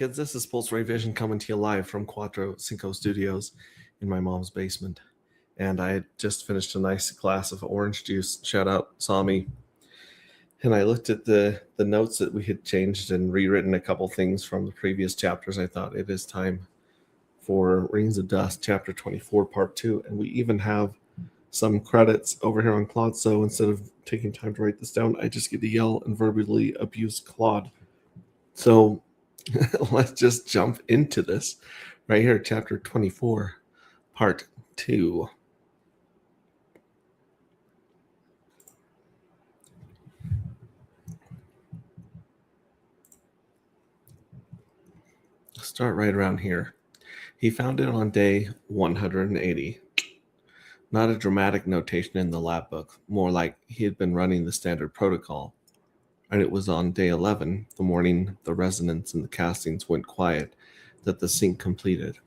kids, this is Pulse Ray Vision coming to you live from Cuatro Cinco Studios in my mom's basement. And I had just finished a nice glass of orange juice. Shout out, Sami. And I looked at the notes that we had changed and rewritten a couple things from the previous chapters. I thought it is time for Rings of Dust, Chapter 24, Part 2. And we even have some credits over here on Claude. So instead of taking time to write this down, I just get to yell and verbally abuse Claude. So let's just jump into this right here, Chapter 24, Part 2. Start right around here. He found it on day 180. Not a dramatic notation in the lab book, more like he had been running the standard protocol. And it was on day 11, the morning the resonance and the castings went quiet, that the sync completed.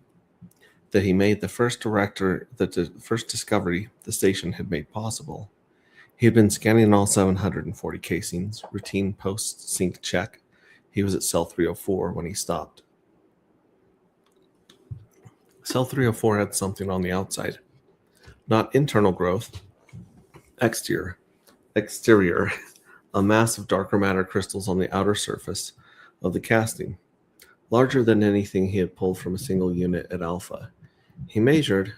That he made the first discovery the station had made possible. He had been scanning all 740 casings, routine post-sync check. He was at cell 304 when he stopped. Cell 304 had something on the outside. Not internal growth, exterior. A mass of darker matter crystals on the outer surface of the casting, larger than anything he had pulled from a single unit at Alpha. He measured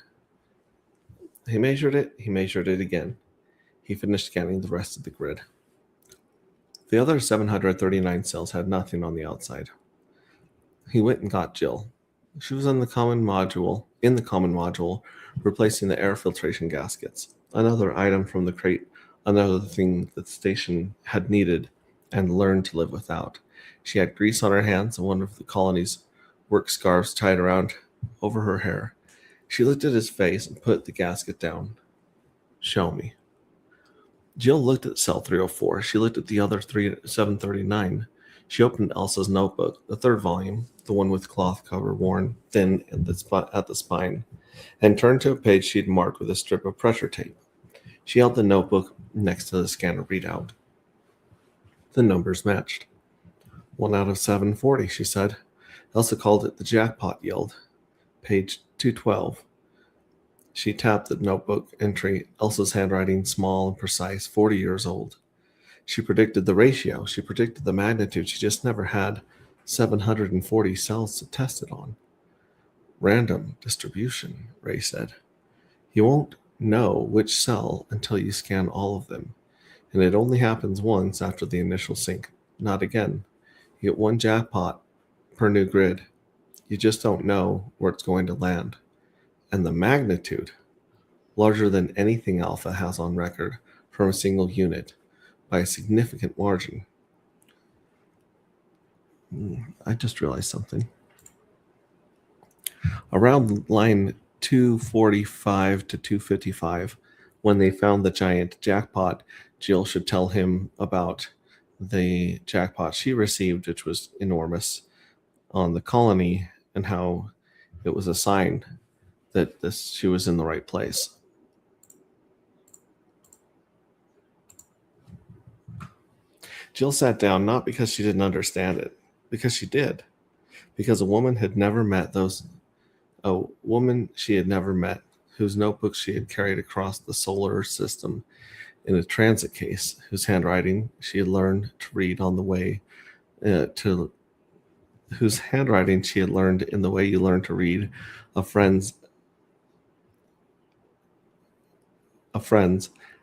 it again. He finished scanning the rest of the grid. The other 739 cells had nothing on the outside. He went and got Jill. She was in the common module, replacing the air filtration gaskets. Another item from the crate, another thing that the station had needed and learned to live without. She had grease on her hands and one of the colony's work scarves tied around over her hair. She looked at his face and put the gasket down. Show me. Jill looked at cell 304. She looked at the other 739. She opened Elsa's notebook, the third volume, the one with cloth cover worn thin at the spine, and turned to a page she'd marked with a strip of pressure tape. She held the notebook next to the scanner readout. The numbers matched. 1 out of 740, she said. Elsa called it the jackpot yield. Page 212. She tapped the notebook entry, Elsa's handwriting small and precise, 40 years old. She predicted the ratio. She predicted the magnitude. She just never had 740 cells to test it on. Random distribution, Ray said. You won't know which cell until you scan all of them. And it only happens once after the initial sync. Not again. You get one jackpot per new grid. You just don't know where it's going to land. And the magnitude, larger than anything Alpha has on record from a single unit, by a significant margin. I just realized something. Around line 245 to 255, when they found the giant jackpot, Jill should tell him about the jackpot she received, which was enormous, on the colony, and how it was a sign that she was in the right place. Jill sat down, not because she didn't understand it, because she did. Because a woman she had never met, whose notebook she had carried across the solar system in a transit case, whose handwriting she had learned to read in the way you learn to read a friend's,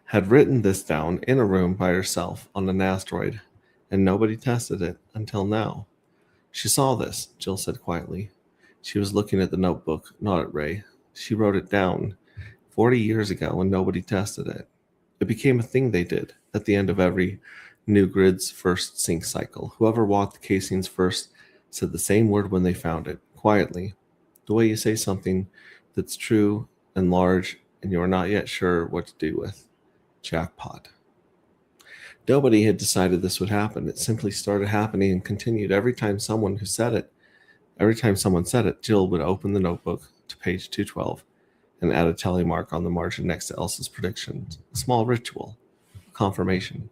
had written this down in a room by herself on an asteroid, and nobody tested it until now. She saw this, Jill said quietly. She was looking at the notebook, not at Ray. She wrote it down 40 years ago and nobody tested it. It became a thing they did at the end of every new grid's first sync cycle. Whoever walked the casings first said the same word when they found it, quietly. The way you say something that's true and large and you are not yet sure what to do with. Jackpot. Nobody had decided this would happen. It simply started happening and continued every time someone said it. Jill would open the notebook to page 212 and add a tally mark on the margin next to Elsa's predictions. A small ritual. Confirmation.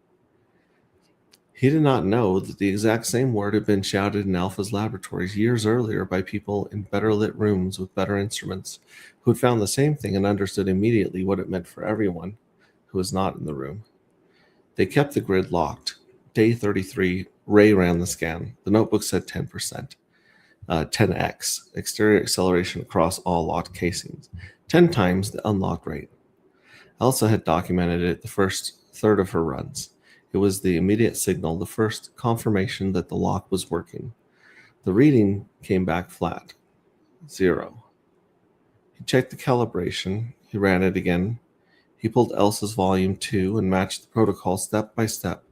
He did not know that the exact same word had been shouted in Alpha's laboratories years earlier by people in better lit rooms with better instruments who had found the same thing and understood immediately what it meant for everyone who was not in the room. They kept the grid locked. Day 33, Ray ran the scan. The notebook said 10%, 10x, exterior acceleration across all locked casings, 10 times the unlocked rate. Elsa had documented it the first third of her runs. It was the immediate signal, the first confirmation that the lock was working. The reading came back flat, 0. He checked the calibration. He ran it again. He pulled Elsa's volume 2 and matched the protocol step by step.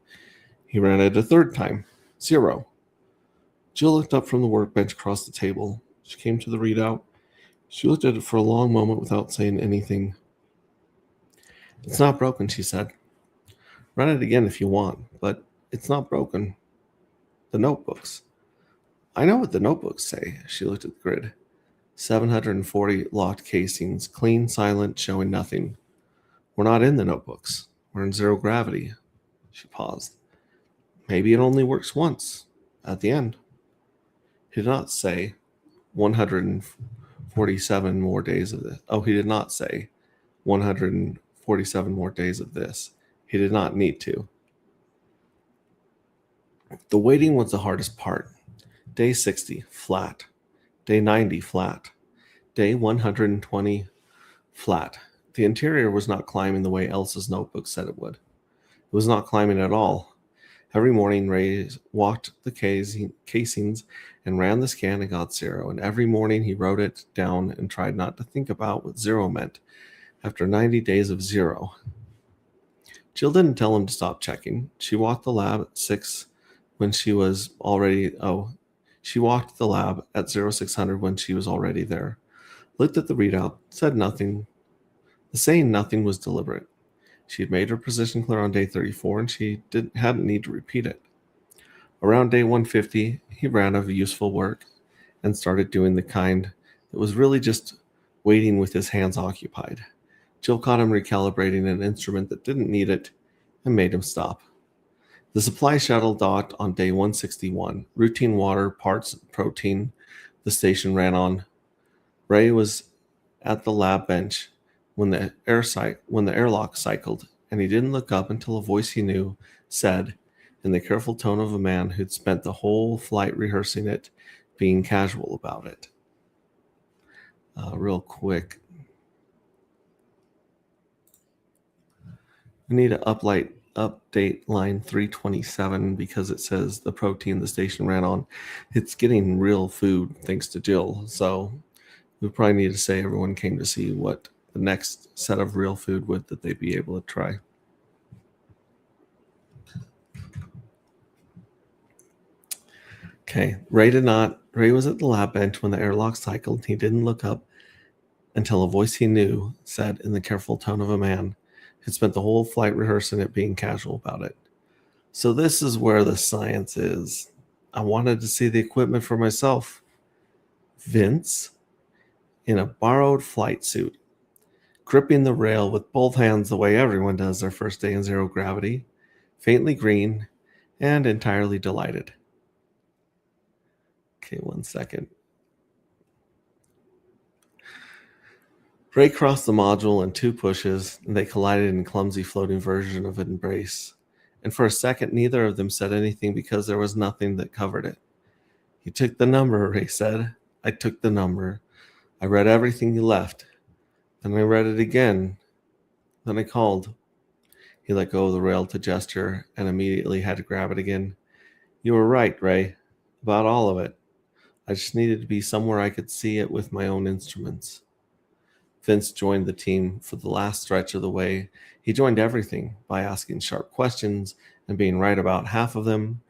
He ran it a third time, 0. Jill looked up from the workbench across the table. She came to the readout. She looked at it for a long moment without saying anything. "It's not broken," she said. "Run it again if you want, but it's not broken." "The notebooks." "I know what the notebooks say." She looked at the grid. 740 locked casings, clean, silent, showing nothing. "We're not in the notebooks. We're in zero gravity." She paused. "Maybe it only works once, at the end." He did not say 147 more days of this. Oh, he did not say 147 more days of this. He did not need to. The waiting was the hardest part. Day 60, flat. Day 90, flat. Day 120, flat. The interior was not climbing the way Elsa's notebook said it would. It was not climbing at all. Every morning, Ray walked the casings and ran the scan and got 0. And every morning, he wrote it down and tried not to think about what 0 meant. After 90 days of 0. Jill didn't tell him to stop checking. She walked the lab at 6 when she was already... She walked the lab at 0600 when she was already there. Looked at the readout, said nothing. The saying nothing was deliberate. She had made her position clear on day 34, and she hadn't need to repeat it. Around day 150, he ran out of useful work and started doing the kind that was really just waiting with his hands occupied. Jill caught him recalibrating an instrument that didn't need it and made him stop. The supply shuttle docked on day 161. Routine water, parts, protein. The station ran on. Ray was at the lab bench when the airlock cycled, and he didn't look up until a voice he knew said, in the careful tone of a man who'd spent the whole flight rehearsing it, being casual about it. Real quick, we need to update line 327 because it says the protein the station ran on. It's getting real food thanks to Jill, so we probably need to say everyone came to see what the next set of real food would that they'd be able to try. Okay, Ray was at the lab bench when the airlock cycled. He didn't look up until a voice he knew said in the careful tone of a man who'd spent the whole flight rehearsing it, being casual about it. So this is where the science is. I wanted to see the equipment for myself. Vince, in a borrowed flight suit, gripping the rail with both hands the way everyone does their first day in zero gravity, faintly green, and entirely delighted. Okay, 1 second. Ray crossed the module in 2 pushes, and they collided in a clumsy floating version of an embrace. And for a second, neither of them said anything because there was nothing that covered it. "You took the number," Ray said. "I took the number. I read everything you left. Then I read it again. Then I called." He let go of the rail to gesture and immediately had to grab it again. "You were right, Ray. About all of it. I just needed to be somewhere I could see it with my own instruments." Vince joined the team for the last stretch of the way. He joined everything by asking sharp questions and being right about half of them.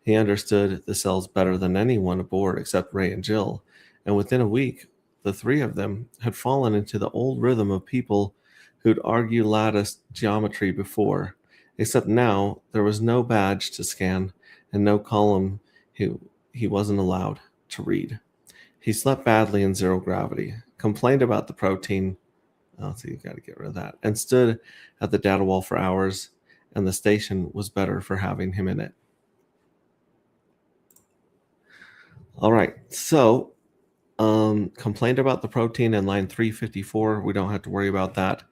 He understood the cells better than anyone aboard except Ray and Jill, and within a week, the 3 of them had fallen into the old rhythm of people who'd argued lattice geometry before, except now there was no badge to scan and no column he wasn't allowed to read. He slept badly in zero gravity, complained about the protein, so you got to get rid of that, and stood at the data wall for hours, and the station was better for having him in it. All right. So, complained about the protein in line 354. We don't have to worry about that.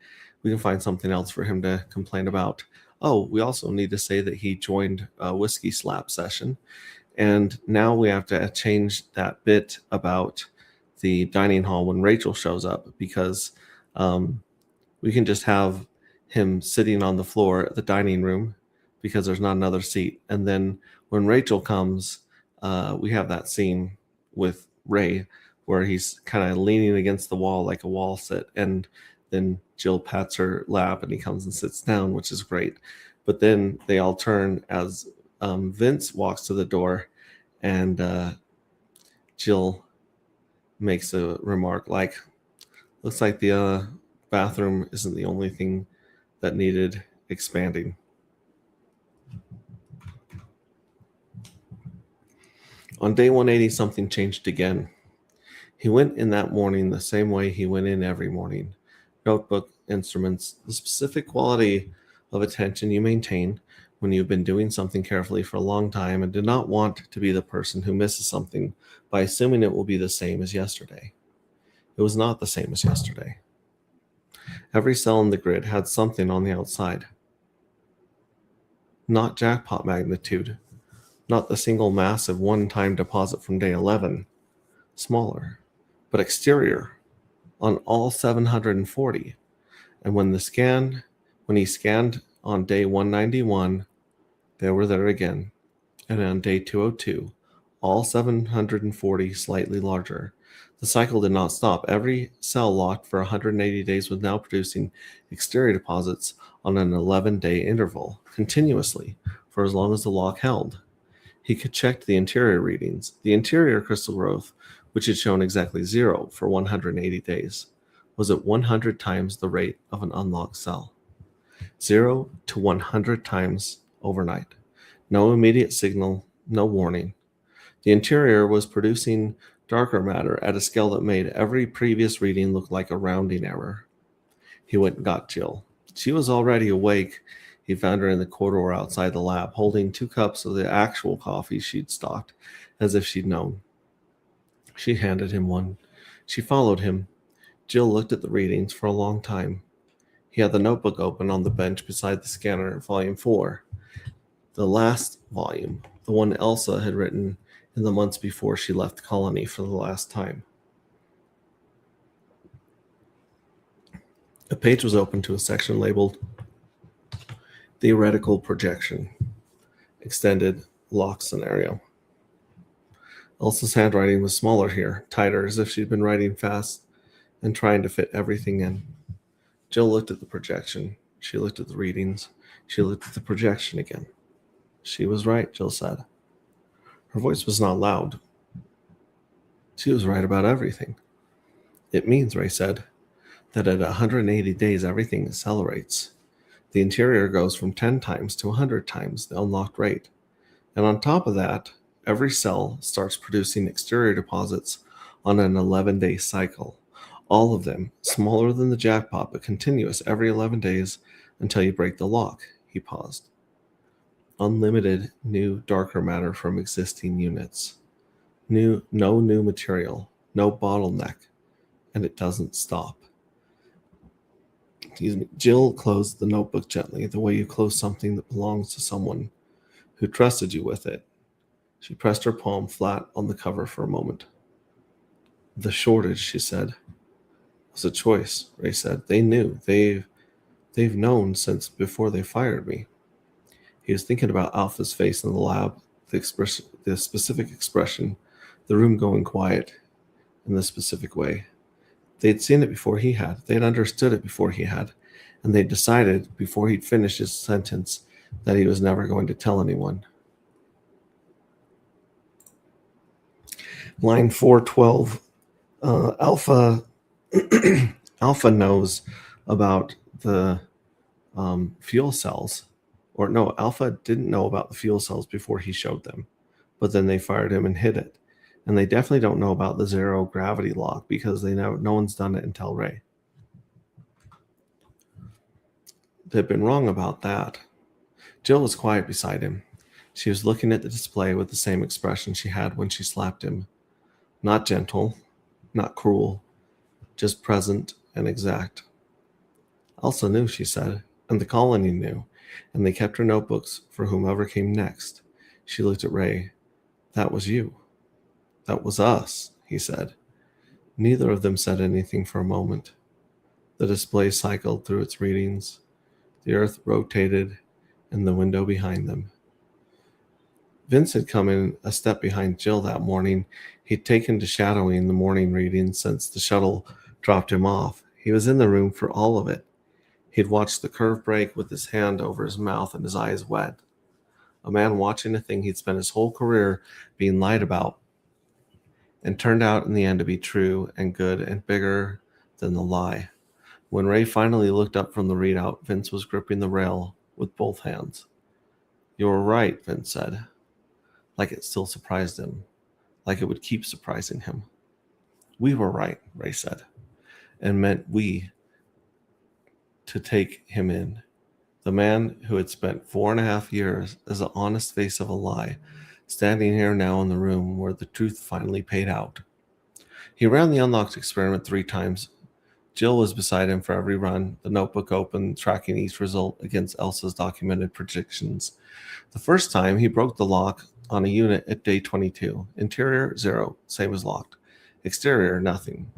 We can find something else for him to complain about. Oh, we also need to say that he joined a whiskey slap session. And now we have to change that bit about the dining hall when Rachel shows up because um, we can just have him sitting on the floor at the dining room because there's not another seat. And then when Rachel comes, we have that scene with Ray where he's kind of leaning against the wall like a wall sit. And then Jill pats her lap and he comes and sits down, which is great. But then they all turn as Vince walks to the door and Jill makes a remark like, looks like the bathroom isn't the only thing that needed expanding. On day 180, something changed again. He went in that morning the same way he went in every morning. Notebook, instruments, the specific quality of attention you maintain when you've been doing something carefully for a long time and do not want to be the person who misses something by assuming it will be the same as yesterday. It was not the same as yesterday. Every cell in the grid had something on the outside. Not jackpot magnitude, not the single massive one-time deposit from day 11, smaller, but exterior on all 740. And when he scanned on day 191, they were there again. And on day 202, all 740 slightly larger. The cycle did not stop. Every cell locked for 180 days was now producing exterior deposits on an 11-day interval, continuously, for as long as the lock held. He could check the interior readings. The interior crystal growth, which had shown exactly 0 for 180 days, was at 100 times the rate of an unlocked cell. 0 to 100 times overnight. No immediate signal, no warning. The interior was producing darker matter at a scale that made every previous reading look like a rounding error. He went and got Jill. She was already awake. He found her in the corridor outside the lab, holding 2 cups of the actual coffee she'd stocked, as if she'd known. She handed him one. She followed him. Jill looked at the readings for a long time. He had the notebook open on the bench beside the scanner, volume 4. The last volume, the one Elsa had written in the months before she left the colony for the last time. A page was open to a section labeled Theoretical Projection, Extended Lock Scenario. Elsa's handwriting was smaller here, tighter, as if she'd been writing fast and trying to fit everything in. Jill looked at the projection. She looked at the readings. She looked at the projection again. She was right, Jill said. Her voice was not loud. She was right about everything. It means, Ray said, that at 180 days everything accelerates. The interior goes from 10 times to 100 times the unlocked rate. And on top of that, every cell starts producing exterior deposits on an 11-day cycle. All of them smaller than the jackpot, but continuous every 11 days until you break the lock. He paused. Unlimited new darker matter from existing units. No new material, no bottleneck, and it doesn't stop. Jill closed the notebook gently, the way you close something that belongs to someone who trusted you with it. She pressed her palm flat on the cover for a moment. The shortage, she said, was a choice, Ray said. They knew. They've known since before they fired me. He was thinking about Alpha's face in the lab, the specific expression, the room going quiet in the specific way. They'd seen it before he had. They'd understood it before he had. And they'd decided before he'd finished his sentence that he was never going to tell anyone. Line 412, Alpha Alpha knows about the fuel cells. Or no, Alpha didn't know about the fuel cells before he showed them. But then they fired him and hid it. And they definitely don't know about the zero gravity lock because no one's done it until Ray. They've been wrong about that. Jill was quiet beside him. She was looking at the display with the same expression she had when she slapped him. Not gentle, not cruel, just present and exact. Elsa knew, she said, and the colony knew, and they kept her notebooks for whomever came next. She looked at Ray. That was you. That was us, he said. Neither of them said anything for a moment. The display cycled through its readings. The earth rotated in the window behind them. Vince had come in a step behind Jill that morning. He'd taken to shadowing the morning readings since the shuttle dropped him off. He was in the room for all of it. He'd watched the curve break with his hand over his mouth and his eyes wet. A man watching a thing he'd spent his whole career being lied about and turned out in the end to be true and good and bigger than the lie. When Ray finally looked up from the readout, Vince was gripping the rail with both hands. You were right, Vince said, like it still surprised him, like it would keep surprising him. We were right, Ray said, and meant we to take him in. The man who had spent 4.5 years as the honest face of a lie, standing here now in the room where the truth finally paid out. He ran the unlocked experiment 3 times. Jill was beside him for every run, the notebook open, tracking each result against Elsa's documented predictions. The first time, he broke the lock on a unit at day 22. Interior, 0, same as locked. Exterior, nothing.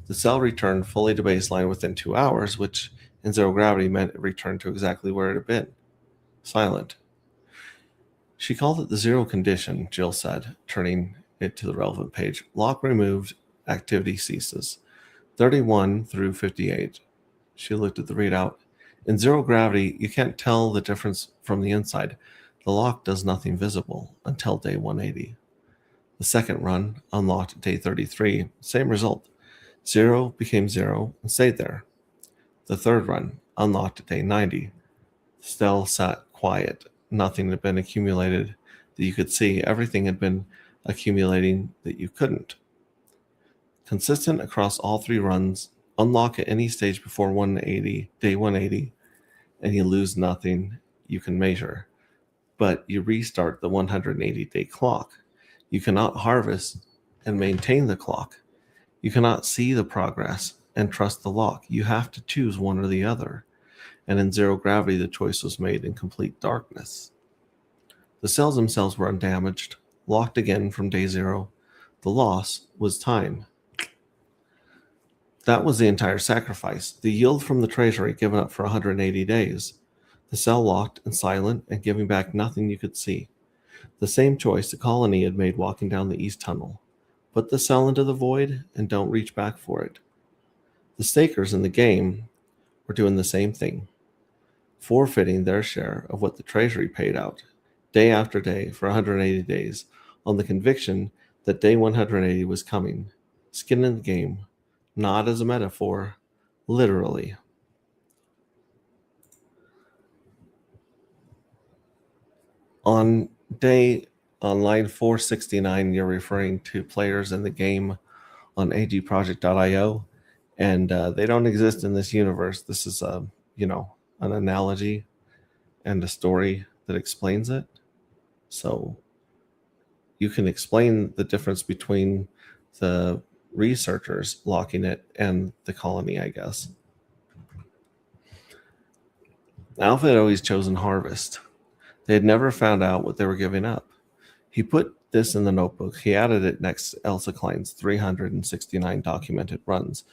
The cell returned fully to baseline within 2 hours, which in zero gravity meant it returned to exactly where it had been. Silent. She called it the zero condition, Jill said, turning it to the relevant page. Lock removed, activity ceases. 31 through 58. She looked at the readout. In zero gravity, you can't tell the difference from the inside. The lock does nothing visible until day 180. The second run, unlocked at day 33, same result. 0 became 0 and stayed there. The third run, unlocked at day 90. Stell sat quiet. Nothing had been accumulated that you could see. Everything had been accumulating that you couldn't. Consistent across all 3 runs, unlock at any stage before day 180, and you lose nothing you can measure. But you restart the 180-day clock. You cannot harvest and maintain the clock. You cannot see the progress and trust the lock. You have to choose one or the other. And in zero gravity, the choice was made in complete darkness. The cells themselves were undamaged, locked again from day 0. The loss was time. That was the entire sacrifice, the yield from the treasury given up for 180 days. The cell locked and silent and giving back nothing you could see. The same choice the colony had made walking down the east tunnel. Put the cell into the void and don't reach back for it. The stakers in the game were doing the same thing, forfeiting their share of what the treasury paid out, day after day for 180 days, on the conviction that day 180 was coming. Skin in the game, not as a metaphor, literally. On line 469, you're referring to players in the game on agproject.io, and they don't exist in this universe. This is an analogy and a story that explains it. So you can explain the difference between the researchers locking it and the colony, I guess. Alpha had always chosen harvest. They had never found out what they were giving up. He put this in the notebook. He added it next to Elsa Klein's 369 documented runs,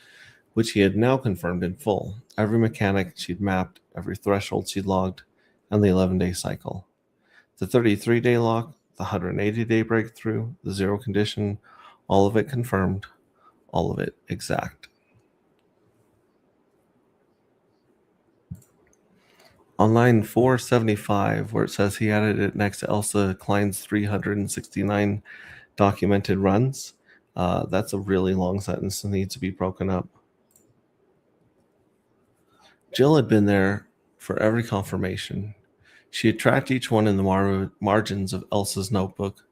which he had now confirmed in full. Every mechanic she'd mapped, every threshold she'd logged, and the 11-day cycle. The 33-day lock, the 180-day breakthrough, the zero condition, all of it confirmed, all of it exact. On line 475, where it says he added it next to Elsa Klein's 369 documented runs, that's a really long sentence and needs to be broken up. Jill had been there for every confirmation. She had tracked each one in the margins of Elsa's notebook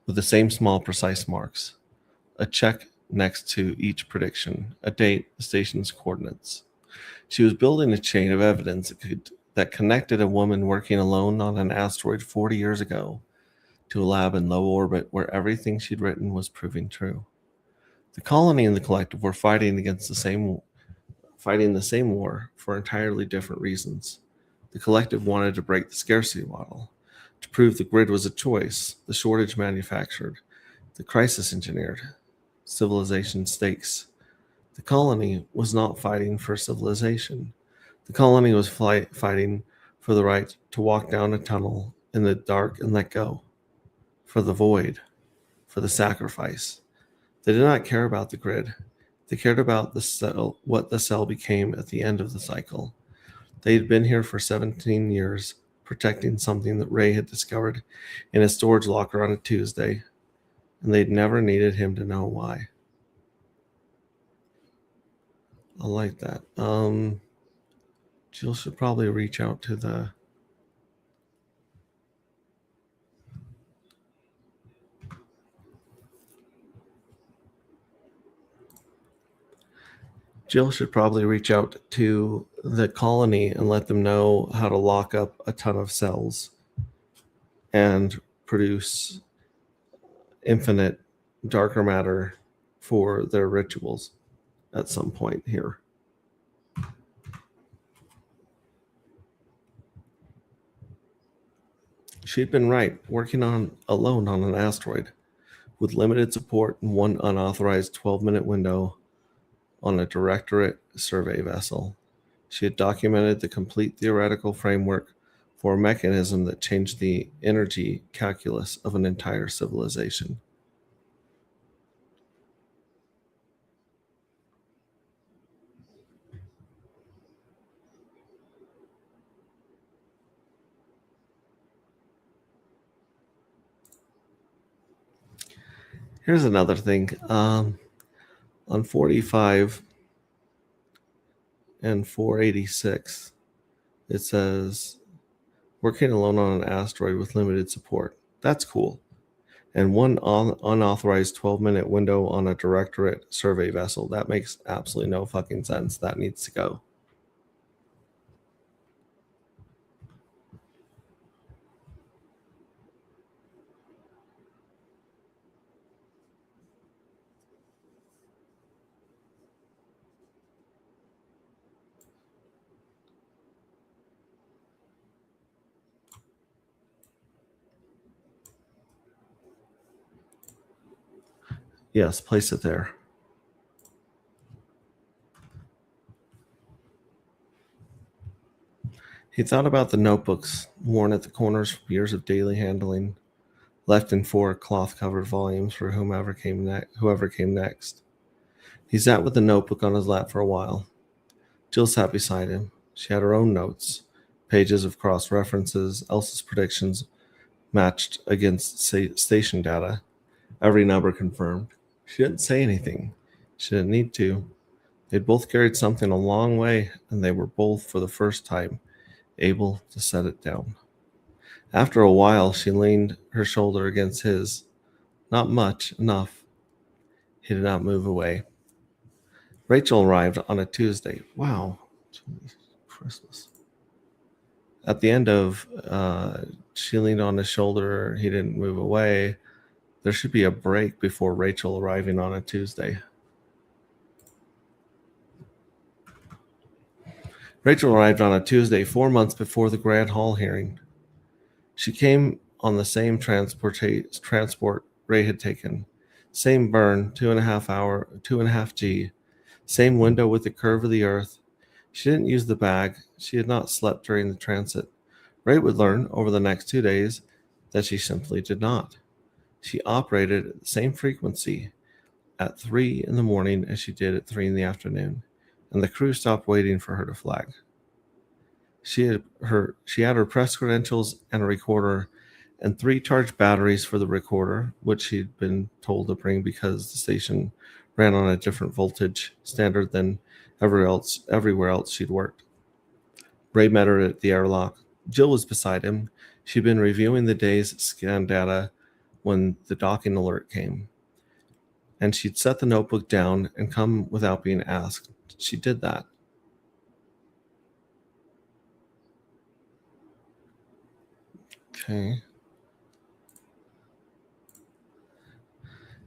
with the same small, precise marks. A check next to each prediction, a date, the station's coordinates. She was building a chain of evidence that connected a woman working alone on an asteroid 40 years ago to a lab in low orbit where everything she'd written was proving true. The colony and the collective were fighting the same war for entirely different reasons. The collective wanted to break the scarcity model, to prove the grid was a choice, the shortage manufactured, the crisis engineered, civilization stakes. The colony was not fighting for civilization. The colony was fighting for the right to walk down a tunnel in the dark and let go, for the void, for the sacrifice. They did not care about the grid. They cared about the cell, what the cell became at the end of the cycle. They had been here for 17 years, protecting something that Ray had discovered in a storage locker on a Tuesday, and they'd never needed him to know why. I like that. Jill should probably reach out to the. Jill should probably reach out to the colony and let them know how to lock up a ton of cells and produce infinite darker matter for their rituals at some point here. She'd been right, working on alone on an asteroid with limited support and one unauthorized 12-minute window on a directorate survey vessel. She had documented the complete theoretical framework for a mechanism that changed the energy calculus of an entire civilization. Here's another thing. On 45 and 486, it says working alone on an asteroid with limited support. That's cool. And one unauthorized 12-minute window on a directorate survey vessel. That makes absolutely no fucking sense. That needs to go. Yes, place it there. He thought about the notebooks worn at the corners from years of daily handling, left in 4 cloth-covered volumes for whoever came next. He sat with the notebook on his lap for a while. Jill sat beside him. She had her own notes, pages of cross references, Elsa's predictions matched against station data, every number confirmed. She didn't say anything. She didn't need to. They'd both carried something a long way, and they were both, for the first time, able to set it down. After a while, she leaned her shoulder against his. Not much, enough. He did not move away. Rachel arrived on a Tuesday. Wow. Christmas. At the end of, she leaned on his shoulder. He didn't move away. There should be a break before Rachel arriving on a Tuesday. Rachel arrived on a Tuesday, 4 months before the Grand Hall hearing. She came on the same transport Ray had taken. Same burn, 2.5 G. Same window with the curve of the earth. She didn't use the bag. She had not slept during the transit. Ray would learn over the next 2 days that she simply did not. She operated at the same frequency at 3 in the morning as she did at 3 in the afternoon, and the crew stopped waiting for her to flag. She had her press credentials and a recorder and 3 charged batteries for the recorder, which she'd been told to bring because the station ran on a different voltage standard than everywhere else she'd worked. Ray met her at the airlock. Jill was beside him. She'd been reviewing the day's scan data when the docking alert came, and she'd set the notebook down and come without being asked. She did that. Okay.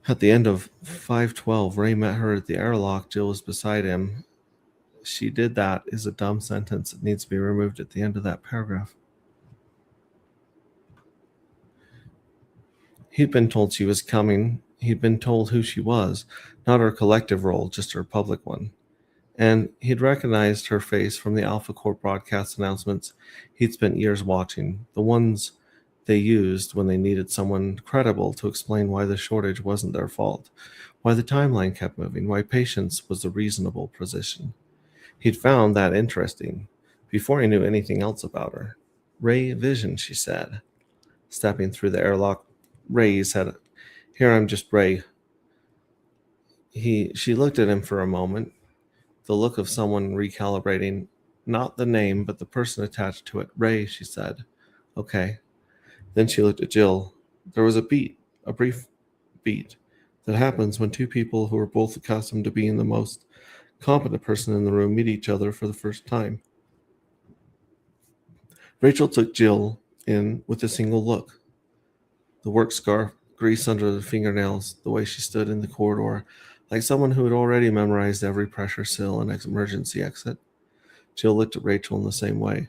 At the end of 512, Ray met her at the airlock. Jill was beside him. She did that is a dumb sentence. It needs to be removed at the end of that paragraph. He'd been told she was coming. He'd been told who she was, not her collective role, just her public one. And he'd recognized her face from the Alpha Corp broadcast announcements he'd spent years watching, the ones they used when they needed someone credible to explain why the shortage wasn't their fault, why the timeline kept moving, why patience was the reasonable position. He'd found that interesting before he knew anything else about her. Ray Vision, she said, stepping through the airlock. Ray said, "Here I'm just Ray." She looked at him for a moment, the look of someone recalibrating, not the name, but the person attached to it. "Ray," she said. "Okay." Then she looked at Jill. There was a brief beat, that happens when two people who are both accustomed to being the most competent person in the room meet each other for the first time. Rachel took Jill in with a single look. The work scarf, grease under the fingernails, the way she stood in the corridor, like someone who had already memorized every pressure sill and emergency exit. Jill looked at Rachel in the same way.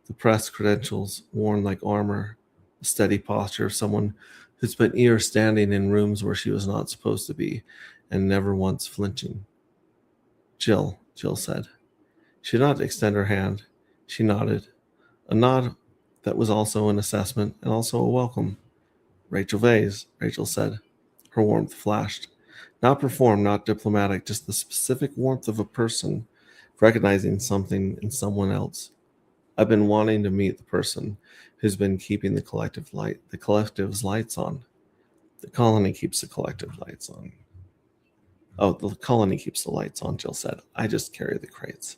The press credentials worn like armor, the steady posture of someone who'd spent years standing in rooms where she was not supposed to be and never once flinching. Jill said. She did not extend her hand. She nodded. A nod that was also an assessment and also a welcome. "Rachel Vase," Rachel said. Her warmth flashed. Not performed, not diplomatic, just the specific warmth of a person recognizing something in someone else. "I've been wanting to meet the person who's been keeping the collective's lights on. The colony keeps the collective lights on." "Oh, the colony keeps the lights on," Jill said. "I just carry the crates."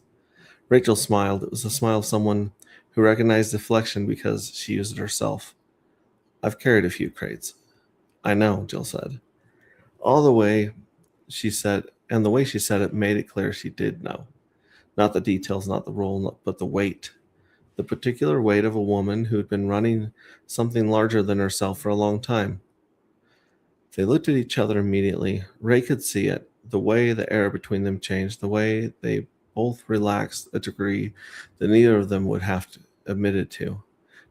Rachel smiled. It was the smile of someone who recognized deflection because she used it herself. "I've carried a few crates." "I know," Jill said. All the way she said, and the way she said it made it clear she did know. Not the details, not the role, but the weight. The particular weight of a woman who'd been running something larger than herself for a long time. They looked at each other immediately. Ray could see it, the way the air between them changed, the way they both relaxed a degree that neither of them would have to admit it to.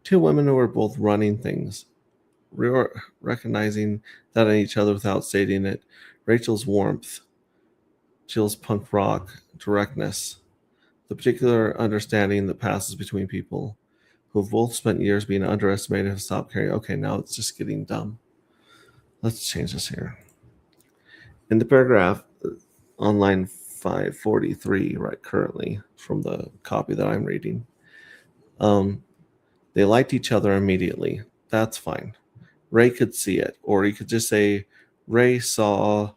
Two women who were both running things, recognizing that in each other without stating it. Rachel's warmth, Jill's punk rock directness, the particular understanding that passes between people who have both spent years being underestimated have stopped caring. Okay, now it's just getting dumb. Let's change this here. In the paragraph on line 543, right, currently, from the copy that I'm reading, they liked each other immediately. That's fine. Ray could see it, or you could just say Ray saw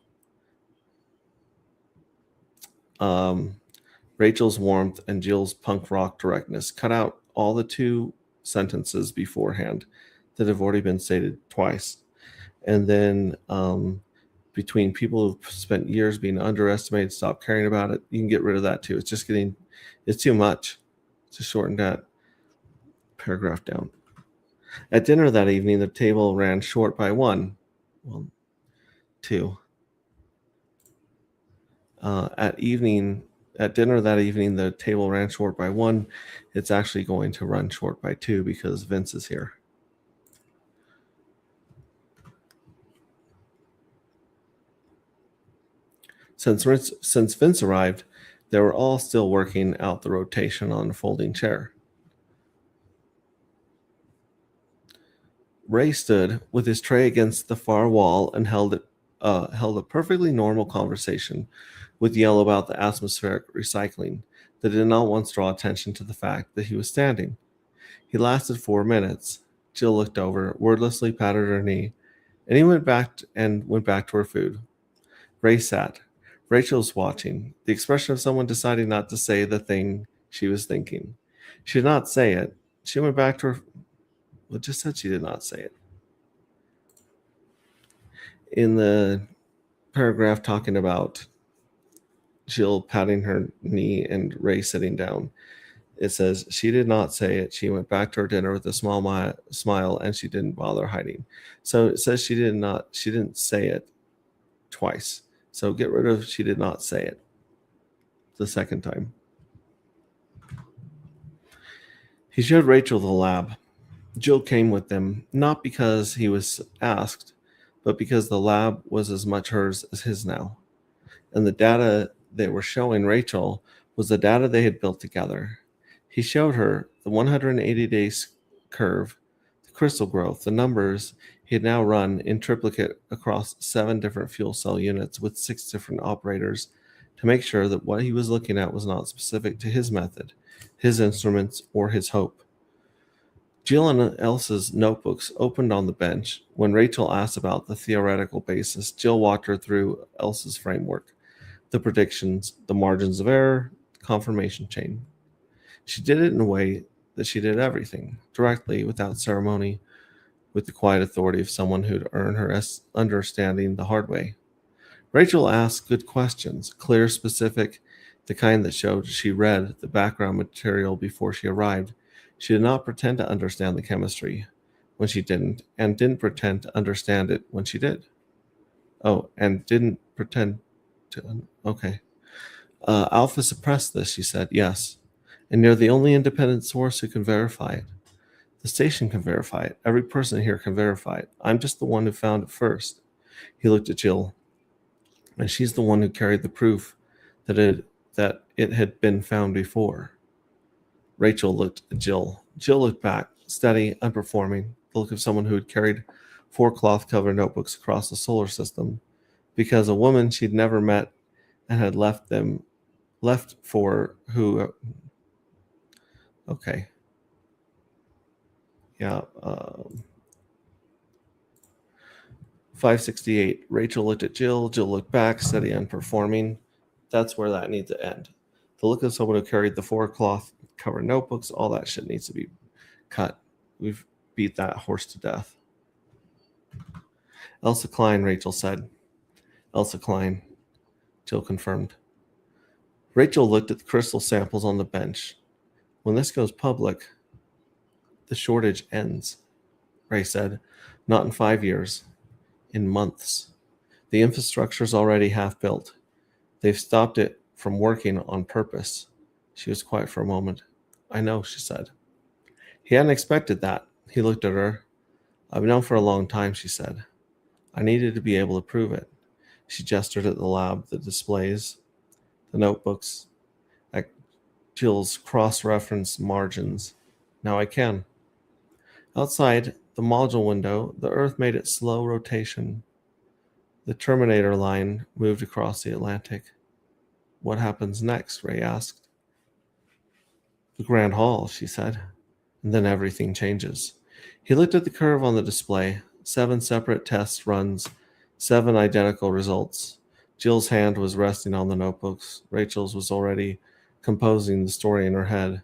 Rachel's warmth and Jill's punk rock directness. Cut out all the two sentences beforehand that have already been stated twice. And then between people who've spent years being underestimated, stop caring about it, you can get rid of that too. It's too much. Just shorten that paragraph down. At dinner that evening, the table ran short by one. Well, two. At dinner that evening, the table ran short by one. It's actually going to run short by two because Vince is here. Since Vince arrived, they were all still working out the rotation on a folding chair. Ray stood with his tray against the far wall and held a perfectly normal conversation with Yell about the atmospheric recycling that did not once draw attention to the fact that he was standing. He lasted 4 minutes. Jill looked over, wordlessly patted her knee, and he went back to her food. Ray sat. Rachel was watching, the expression of someone deciding not to say the thing she was thinking. She did not say it. She went back to her. Well, just said she did not say it. In the paragraph talking about Jill patting her knee and Ray sitting down, It says, she did not say it. She went back to her dinner with a smile, and she didn't bother hiding. So it says she didn't say it twice. So get rid of she did not say it the second time. He showed Rachel the lab. Jill came with them, not because he was asked, but because the lab was as much hers as his now. And the data they were showing Rachel was the data they had built together. He showed her the 180 days curve, the crystal growth, the numbers he had now run in triplicate across 7 different fuel cell units with 6 different operators to make sure that what he was looking at was not specific to his method, his instruments, or his hope. Jill and Elsa's notebooks opened on the bench. When Rachel asked about the theoretical basis, Jill walked her through Elsa's framework, the predictions, the margins of error, the confirmation chain. She did it in a way that she did everything, directly, without ceremony, with the quiet authority of someone who'd earned her understanding the hard way. Rachel asked good questions, clear, specific, the kind that showed she read the background material before she arrived. She did not pretend to understand the chemistry when she didn't, and didn't pretend to understand it when she did. Oh, and didn't pretend to. Okay. Alpha suppressed this, she said. Yes. And you're the only independent source who can verify it. The station can verify it. Every person here can verify it. I'm just the one who found it first. He looked at Jill, and she's the one who carried the proof that it had been found before. Rachel looked at Jill. Jill looked back, steady, unperforming, the look of someone who had carried 4 cloth-covered notebooks across the solar system, because a woman she'd never met and had left for who. Okay. Yeah. 568. Rachel looked at Jill. Jill looked back, steady, unperforming. That's where that needs to end. The look of someone who carried the 4 cloth covered notebooks, all that shit needs to be cut. We've beat that horse to death. Elsa Klein, Rachel said. Elsa Klein, Jill confirmed. Rachel looked at the crystal samples on the bench. When this goes public, the shortage ends, Ray said. Not in 5 years, in months. The infrastructure's already half built. They've stopped it from working on purpose. She was quiet for a moment. I know, she said. He hadn't expected that. He looked at her. I've known for a long time, she said. I needed to be able to prove it. She gestured at the lab, the displays, the notebooks, at Jill's cross-reference margins. Now I can. Outside the module window, the Earth made its slow rotation. The Terminator line moved across the Atlantic. What happens next? Ray asked. The Grand Hall, she said. And then everything changes. He looked at the curve on the display. 7 separate test runs, 7 identical results. Jill's hand was resting on the notebooks. Rachel's was already composing the story in her head.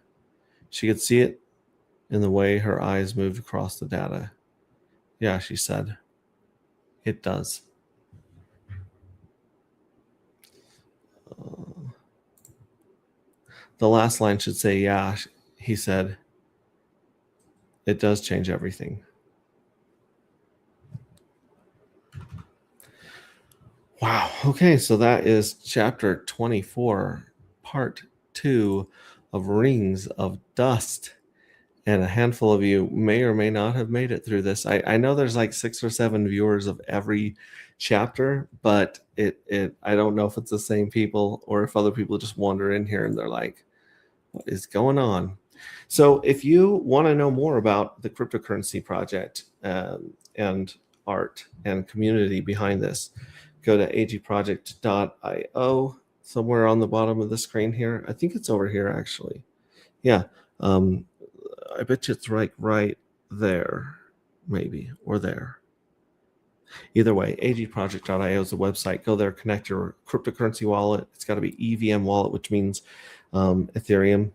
She could see it in the way her eyes moved across the data. Yeah, she said. It does. The last line should say, yeah, he said. It does change everything. Wow. Okay, so that is chapter 24, part 2 of Rings of Dust. And a handful of you may or may not have made it through this. I know there's like 6 or 7 viewers of every chapter, but I don't know if it's the same people or if other people just wander in here and they're like, what is going on? So if you want to know more about the cryptocurrency project and art and community behind this, go to agproject.io, somewhere on the bottom of the screen here. I think it's over here, actually. Yeah. I bet you it's right there, maybe, or there. Either way, agproject.io is the website. Go there, connect your cryptocurrency wallet. It's got to be EVM wallet, which means Ethereum,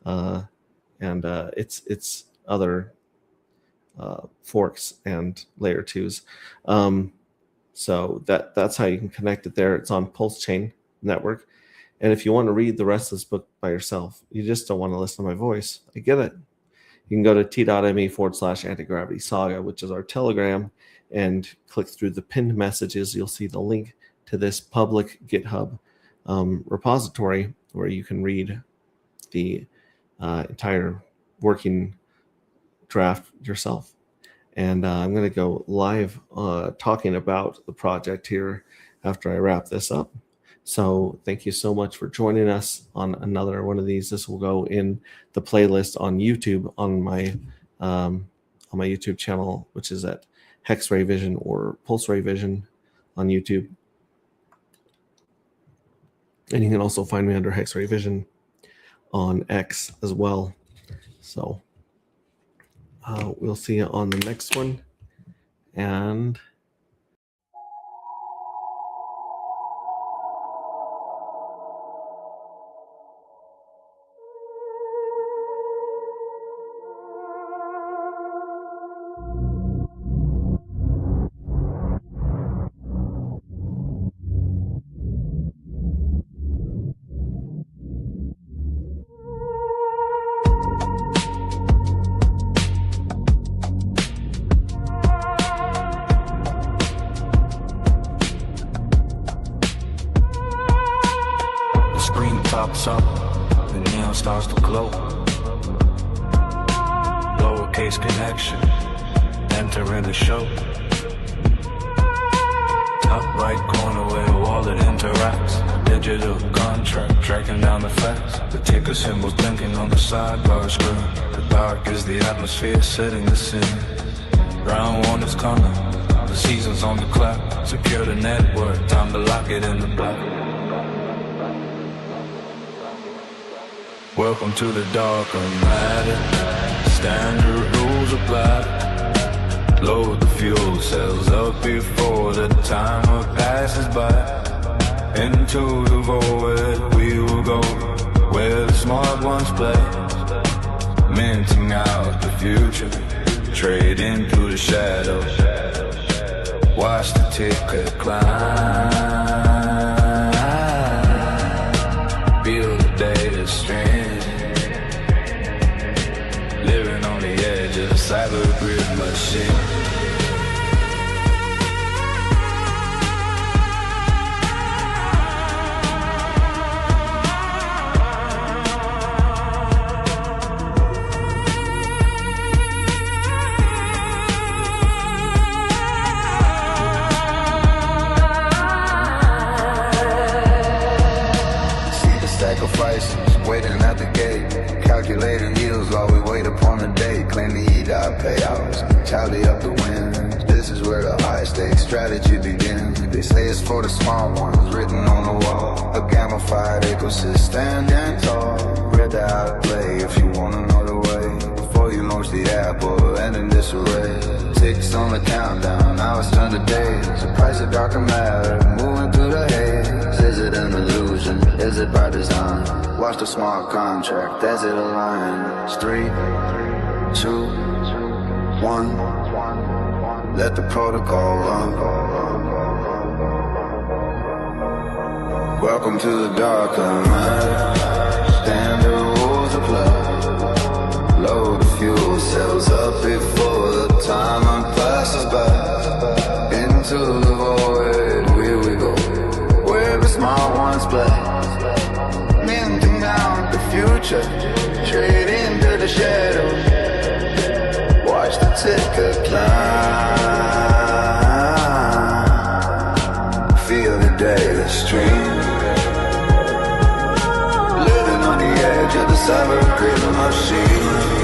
and it's other forks and layer 2s. So that's how you can connect it there. It's on Pulse Chain Network. And if you want to read the rest of this book by yourself, you just don't want to listen to my voice, I get it. You can go to t.me/anti-gravity saga, which is our Telegram, and click through the pinned messages. You'll see the link to this public GitHub repository where you can read the entire working draft yourself. And I'm going to go live talking about the project here after I wrap this up. So thank you so much for joining us on another one of these. This will go in the playlist on YouTube on my YouTube channel, which is at Hex-Ray Vision or Pulse Ray Vision on YouTube. And you can also find me under Hex-Ray Vision on X as well. So we'll see you on the next one. And pops up, the neon starts to glow. Lowercase connection, entering the show. Top right corner where the wallet interacts. Digital contract, tracking down the facts. The ticker symbol blinking on the sidebar screen. The dark is the atmosphere setting the scene. Round one is coming, the season's on the clock. Secure the network, time to lock it in the block. Welcome to the darker matter. Standard rules apply. Load the fuel cells up before the timer passes by. Into the void we will go, where the smart ones play. Minting out the future, trade into the shadows. Watch the ticker climb. Feel the data stream. Living on the edge of a cyber grid machine. Sacrifices, waiting at the gate, calculating yields while we wait upon the day. Claim the EDOT payouts, tally up the wins. This is where the high stakes strategy begins. They say it's for the smart ones, written on the wall. A gamified ecosystem standing tall. Read the how to play if you wanna know the way. Before you launch the app or end in disarray. Ticks on the countdown, now it's turned to days. The price of darker matter, moving through the haze. Is it an illusion? Is it by design? Watch the smart contract as it aligns. 3, 2, 1. Let the protocol run. Welcome to the darker matter. Standard rules apply. Load the fuel cells up before the timer passes by. Into the void, here we go, where the smart ones play. Minting out the future, trade into the shadows. Watch the ticker climb. Feel the data stream. Living on the edge of the cyber grid machine.